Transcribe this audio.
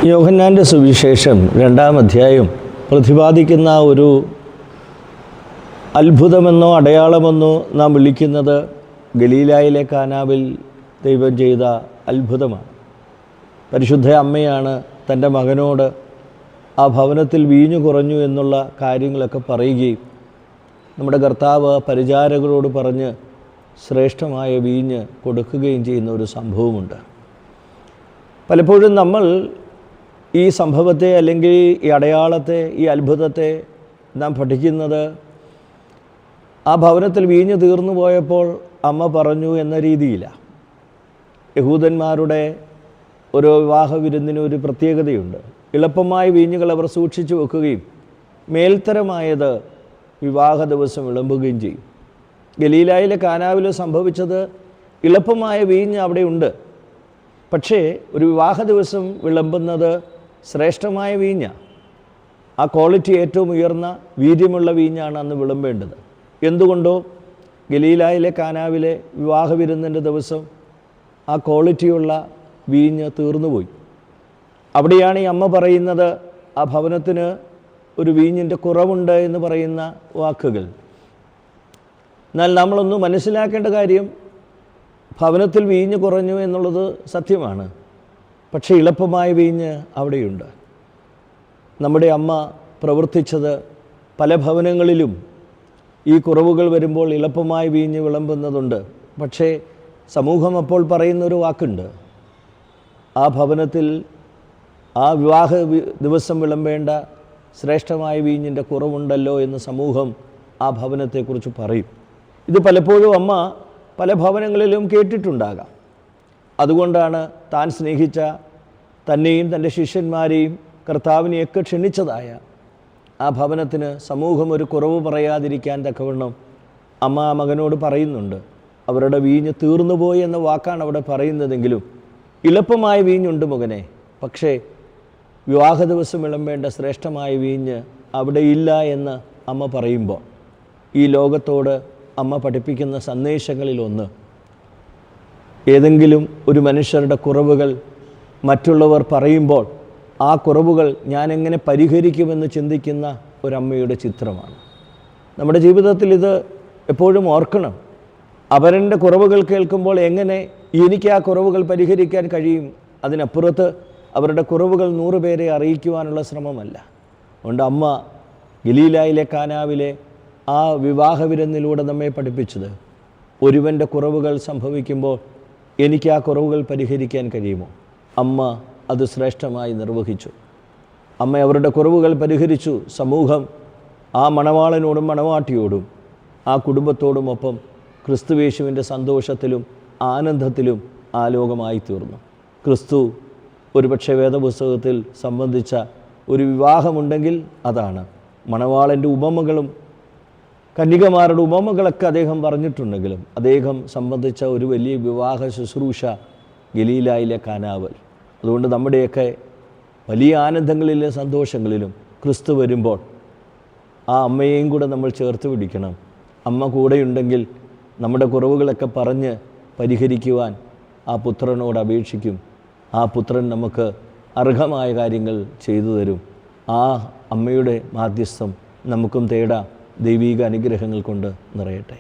യോഹന്നാൻ്റെ സുവിശേഷം 2-ാം അധ്യായം പ്രതിപാദിക്കുന്ന ഒരു അത്ഭുതമെന്നോ അടയാളമെന്നോ നാം വിളിക്കുന്നത് ഗലീലായിലെ കാനാവിൽ ദൈവം ചെയ്ത അത്ഭുതമാണ്. പരിശുദ്ധ അമ്മയാണ് തൻ്റെ മകനോട് ആ ഭവനത്തിൽ വീഞ്ഞു കുറഞ്ഞു എന്നുള്ള കാര്യങ്ങളൊക്കെ പറയുകയും നമ്മുടെ കർത്താവ് പരിചാരകരോട് പറഞ്ഞ് ശ്രേഷ്ഠമായ വീഞ്ഞ് കൊടുക്കുകയും ചെയ്യുന്ന ഒരു സംഭവമുണ്ട്. പലപ്പോഴും നമ്മൾ ഈ സംഭവത്തെ അല്ലെങ്കിൽ ഈ അടയാളത്തെ, ഈ അത്ഭുതത്തെ നാം പഠിക്കുന്നത് ആ ഭവനത്തിൽ വീഞ്ഞ് തീർന്നു പോയപ്പോൾ അമ്മ പറഞ്ഞു എന്ന രീതിയിലാണ്. യഹൂദന്മാരുടെ ഓരോ വിവാഹ വിരുന്നിന് ഒരു പ്രത്യേകതയുണ്ട്. എളുപ്പമായ വീഞ്ഞുകൾ അവർ സൂക്ഷിച്ചു വെക്കുകയും മേൽത്തരമായത് വിവാഹ ദിവസം വിളമ്പുകയും ചെയ്യും. ഗലീലായിലെ കാനാവിൽ സംഭവിച്ചത് എളുപ്പമായ വീഞ്ഞ് അവിടെയുണ്ട്. പക്ഷേ ഒരു വിവാഹ ദിവസം വിളമ്പുന്നത് ശ്രേഷ്ഠമായ വീഞ്ഞാണ്. ആ ക്വാളിറ്റി ഏറ്റവും ഉയർന്ന വീര്യമുള്ള വീഞ്ഞാണ് അന്ന് വിളമ്പേണ്ടത്. എന്തുകൊണ്ടോ ഗലീലായിലെ കാനാവിലെ വിവാഹ വിരുന്നിൻ്റെ ദിവസം ആ ക്വാളിറ്റിയുള്ള വീഞ്ഞ് തീർന്നുപോയി. അവിടെയാണ് ഈ അമ്മ പറയുന്നത് ആ ഭവനത്തിന് ഒരു വീഞ്ഞിൻ്റെ കുറവുണ്ട് എന്ന് പറയുന്ന വാക്കുകൾ. എന്നാൽ നമ്മളൊന്ന് മനസ്സിലാക്കേണ്ട കാര്യം, ഭവനത്തിൽ വീഞ്ഞ് കുറഞ്ഞു എന്നുള്ളത് സത്യമാണ്. പക്ഷേ എളുപ്പമായ വീഞ്ഞ് അവിടെയുണ്ട്. നമ്മുടെ അമ്മ പ്രവർത്തിച്ചത് പല ഭവനങ്ങളിലും ഈ കുറവുകൾ വരുമ്പോൾ എളുപ്പമായ വീഞ്ഞ് വിളമ്പുന്നതുണ്ട്. പക്ഷേ സമൂഹം അപ്പോൾ പറയുന്നൊരു വാക്കുണ്ട്, ആ ഭവനത്തിൽ ആ വിവാഹ ദിവസം വിളമ്പേണ്ട ശ്രേഷ്ഠമായ വീഞ്ഞിൻ്റെ കുറവുണ്ടല്ലോ എന്ന് സമൂഹം ആ ഭവനത്തെക്കുറിച്ച് പറയും. ഇത് പലപ്പോഴും അമ്മ പല ഭവനങ്ങളിലും കേട്ടിട്ടുണ്ടാകാം. അതുകൊണ്ടാണ് താൻ സ്നേഹിച്ച തന്നെയും തൻ്റെ ശിഷ്യന്മാരെയും കർത്താവിനെയൊക്കെ ക്ഷണിച്ചതായ ആ ഭവനത്തിന് സമൂഹം ഒരു കുറവ് പറയാതിരിക്കാൻ തക്കവണ്ണം അമ്മ ആ മകനോട് പറയുന്നുണ്ട്. അവരുടെ വീഞ്ഞ് തീർന്നുപോയി എന്ന വാക്കാണ് അവിടെ പറയുന്നതെങ്കിലും എളുപ്പമായ വീഞ്ഞുണ്ട് മകനെ, പക്ഷേ വിവാഹ ദിവസം വിളമ്പേണ്ട ശ്രേഷ്ഠമായ വീഞ്ഞ് അവിടെ ഇല്ല എന്ന് അമ്മ പറയുമ്പോൾ ഈ ലോകത്തോട് അമ്മ പഠിപ്പിക്കുന്ന സന്ദേശങ്ങളിലൊന്ന്, ഏതെങ്കിലും ഒരു മനുഷ്യരുടെ കുറവുകൾ മറ്റുള്ളവർ പറയുമ്പോൾ ആ കുറവുകൾ ഞാൻ എങ്ങനെ പരിഹരിക്കുമെന്ന് ചിന്തിക്കുന്ന ഒരമ്മയുടെ ചിത്രമാണ്. നമ്മുടെ ജീവിതത്തിൽ ഇത് എപ്പോഴും ഓർക്കണം. അവരുടെ കുറവുകൾ കേൾക്കുമ്പോൾ എങ്ങനെ എനിക്ക് ആ കുറവുകൾ പരിഹരിക്കാൻ കഴിയും, അതിനപ്പുറത്ത് അവരുടെ കുറവുകൾ 100 പേരെ അറിയിക്കുവാനുള്ള ശ്രമമല്ല. അതുകൊണ്ട് അമ്മ ഗലീലായിലെ കാനാവിലെ ആ വിവാഹ വിരുന്നിലൂടെ നമ്മെ പഠിപ്പിച്ചത്, ഒരുവൻ്റെ കുറവുകൾ സംഭവിക്കുമ്പോൾ എനിക്ക് ആ കുറവുകൾ പരിഹരിക്കാൻ കഴിയുമോ? അമ്മ അത് ശ്രേഷ്ഠമായി നിർവഹിച്ചു. അമ്മ അവരുടെ കുറവുകൾ പരിഹരിച്ചു. സമൂഹം ആ മണവാളനോടും മണവാട്ടിയോടും ആ കുടുംബത്തോടുമൊപ്പം ക്രിസ്തുവേശുവിൻ്റെ സന്തോഷത്തിലും ആനന്ദത്തിലും ആലോകമായി തീർന്നു. ക്രിസ്തു ഒരുപക്ഷെ വേദപുസ്തകത്തിൽ സംബന്ധിച്ച ഒരു വിവാഹമുണ്ടെങ്കിൽ അതാണ്. മണവാളൻ്റെ ഉപമകളും കന്യകമാരുടെ ഉപമകളൊക്കെ അദ്ദേഹം പറഞ്ഞിട്ടുണ്ടെങ്കിലും അദ്ദേഹം സംബന്ധിച്ച ഒരു വലിയ വിവാഹ ശുശ്രൂഷ ഗലീലായിലെ കാനാവൽ. അതുകൊണ്ട് നമ്മുടെയൊക്കെ വലിയ ആനന്ദങ്ങളിലും സന്തോഷങ്ങളിലും ക്രിസ്തു വരുമ്പോൾ ആ അമ്മയെയും കൂടെ നമ്മൾ ചേർത്ത് പിടിക്കണം. അമ്മ കൂടെയുണ്ടെങ്കിൽ നമ്മുടെ കുറവുകളൊക്കെ പറഞ്ഞ് പരിഹരിക്കുവാൻ ആ പുത്രനോട് അപേക്ഷിക്കും. ആ പുത്രൻ നമുക്ക് അർഹമായ കാര്യങ്ങൾ ചെയ്തു തരും. ആ അമ്മയുടെ മാധ്യസ്ഥം നമുക്കും തേടാം. ദൈവീക അനുഗ്രഹങ്ങൾ കൊണ്ട് നിറയട്ടെ.